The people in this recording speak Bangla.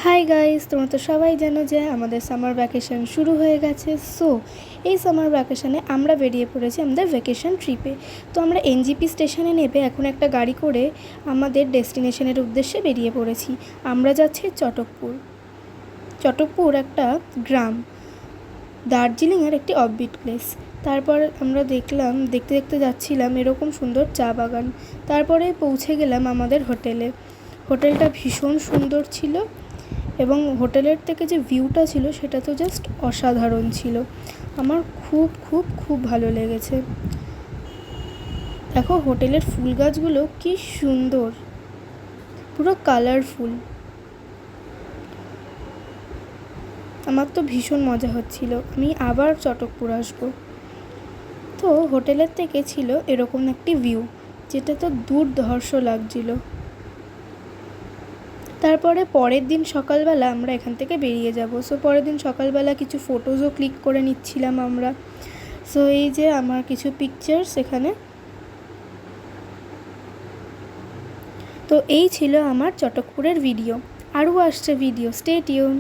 হাই গাইস, তোমরা তো সবাই জানো যে আমাদের সামার ভ্যাকেশন শুরু হয়ে গেছে। সো এই সামার ভ্যাকেশনে আমরা বেরিয়ে পড়েছি আমাদের ভ্যাকেশন ট্রিপে। তো আমরা এনজিপি স্টেশনে নেমে এখন একটা গাড়ি করে আমাদের ডেস্টিনেশনের উদ্দেশ্যে বেরিয়ে পড়েছি। আমরা যাচ্ছি চটকপুর। চটকপুর একটা গ্রাম, দার্জিলিংয়ের একটি অফবিট প্লেস। তারপর আমরা দেখতে দেখতে যাচ্ছিলাম এরকম সুন্দর চা বাগান। তারপরে পৌঁছে গেলাম আমাদের হোটেলে। হোটেলটা ভীষণ সুন্দর ছিল এবং হোটেলের থেকে যে ভিউটা ছিল সেটা তো জাস্ট অসাধারণ ছিল। আমার খুব খুব খুব ভালো লেগেছে। দেখো হোটেলের ফুল গাছগুলো কি সুন্দর, পুরো কালারফুল। আমার তো ভীষণ মজা হচ্ছিল, আমি আবার চটকপুর আসবো। তো হোটেলের থেকে ছিল এরকম একটি ভিউ, যেটা তো দুর্ধর্ষ লাগছিল। তারপরে পরের দিন সকালবেলা আমরা এখান থেকে বেরিয়ে যাব। সো পরের দিন সকালবেলা কিছু ফটোজও ক্লিক করে নিচ্ছিলাম আমরা। সো এই যে আমার কিছু পিকচার্স এখানে। তো এই ছিল আমার চটকপুরের ভিডিও। আরও আসছে ভিডিও, স্টে টিউন।